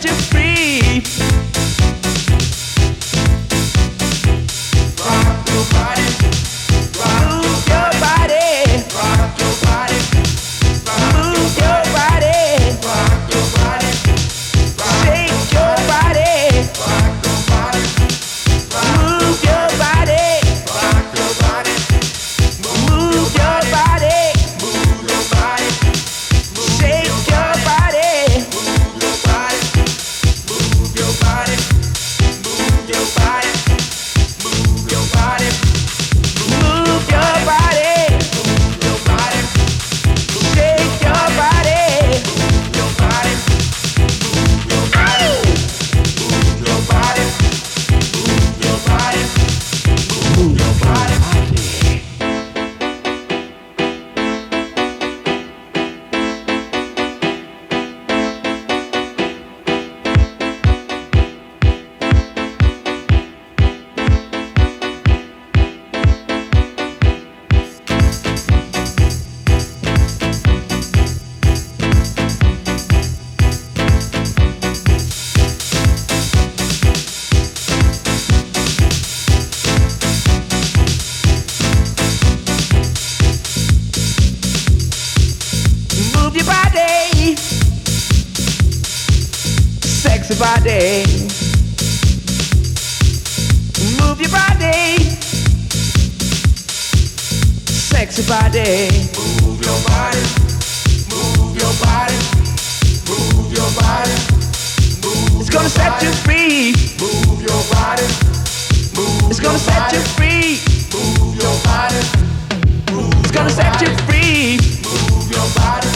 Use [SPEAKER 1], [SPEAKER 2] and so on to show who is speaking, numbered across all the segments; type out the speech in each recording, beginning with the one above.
[SPEAKER 1] set you free.
[SPEAKER 2] Rock your body,
[SPEAKER 1] Move your body,
[SPEAKER 2] rock your body,
[SPEAKER 1] move your body,
[SPEAKER 2] rock your body,
[SPEAKER 1] shake your body,
[SPEAKER 2] rock your body,
[SPEAKER 1] move your body,
[SPEAKER 2] rock your body,
[SPEAKER 1] move your body,
[SPEAKER 2] move your body,
[SPEAKER 1] shake your body,
[SPEAKER 2] move your body, move your body, move your body, move your body,
[SPEAKER 1] move your body,
[SPEAKER 2] move your body,
[SPEAKER 1] shake your body.
[SPEAKER 2] move your body, move your body, move your body, move your body, move your body.
[SPEAKER 1] Move your body, sexy body. Move your body, sexy body.
[SPEAKER 2] Move your body, move your body, move your body, move
[SPEAKER 1] It's gonna set you free.
[SPEAKER 2] move your body, move
[SPEAKER 1] It's gonna set you free.
[SPEAKER 2] move your body,
[SPEAKER 1] It's gonna set you free.
[SPEAKER 2] move your body,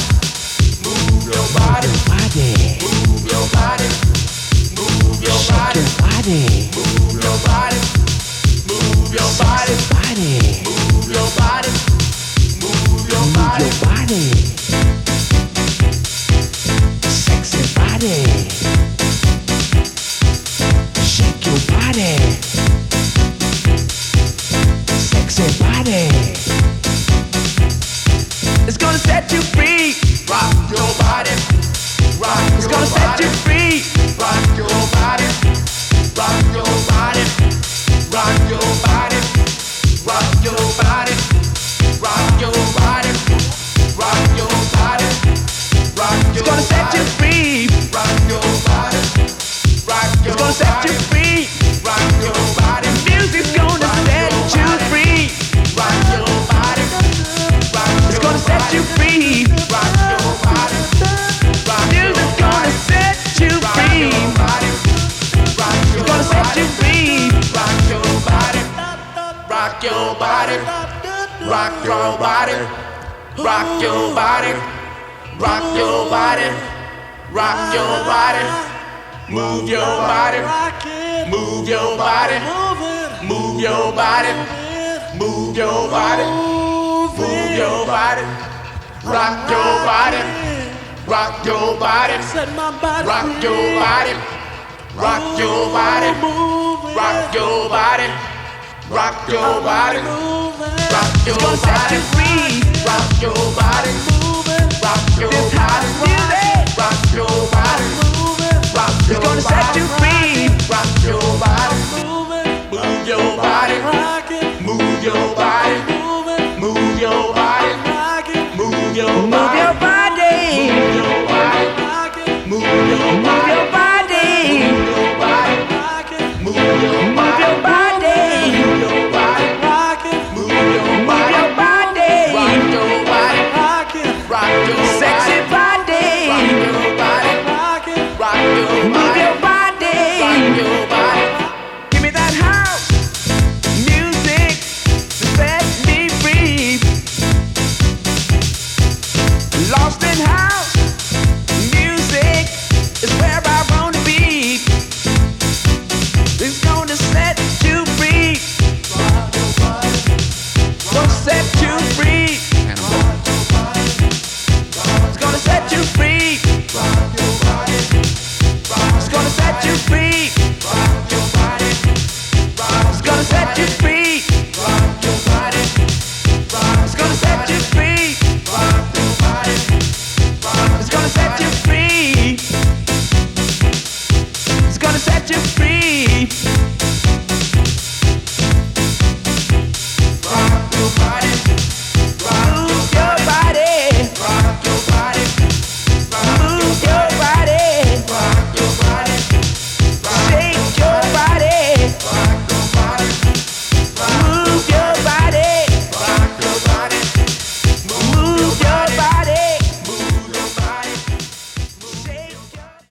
[SPEAKER 2] move your body,
[SPEAKER 1] Body,
[SPEAKER 2] move your body, move your body,
[SPEAKER 1] body,
[SPEAKER 2] move your body, move your body,
[SPEAKER 1] body,
[SPEAKER 2] move your body, move your body,
[SPEAKER 1] body, sexy body. Shake your body, sexy body. It's gonna set you free.
[SPEAKER 2] rock your body, rock
[SPEAKER 1] It's
[SPEAKER 2] your
[SPEAKER 1] gonna set you
[SPEAKER 2] body,
[SPEAKER 1] free.
[SPEAKER 2] rock your body, rock your body, rock your body, rock your body, rock your body, rock your body, rock
[SPEAKER 1] It's
[SPEAKER 2] your
[SPEAKER 1] gonna set you
[SPEAKER 2] body,
[SPEAKER 1] free.
[SPEAKER 2] rock your body, rock
[SPEAKER 1] It's
[SPEAKER 2] your
[SPEAKER 1] gonna set you
[SPEAKER 2] body,
[SPEAKER 1] free.
[SPEAKER 2] rock your body,
[SPEAKER 1] Music's gonna set you free.
[SPEAKER 2] rock your body, rock
[SPEAKER 1] It's
[SPEAKER 2] your
[SPEAKER 1] gonna set you
[SPEAKER 2] body,
[SPEAKER 1] free.
[SPEAKER 2] rock your body, rock your
[SPEAKER 1] Music's gonna set you free.
[SPEAKER 2] body, rock
[SPEAKER 1] It's
[SPEAKER 2] your
[SPEAKER 1] gonna set you free.
[SPEAKER 2] rock your body, rock your body, rock your body, rock your body, rock your body, rock your body, move your body, move your body, move your body, move your body, move your body, rock your body, rock your body, rock your body, rock your body, rock your body, rock your body, rock
[SPEAKER 1] It's
[SPEAKER 2] your
[SPEAKER 1] gonna set you
[SPEAKER 2] body,
[SPEAKER 1] free.
[SPEAKER 2] rock your body, rock your
[SPEAKER 1] This house
[SPEAKER 2] body,
[SPEAKER 1] music.
[SPEAKER 2] rock your body,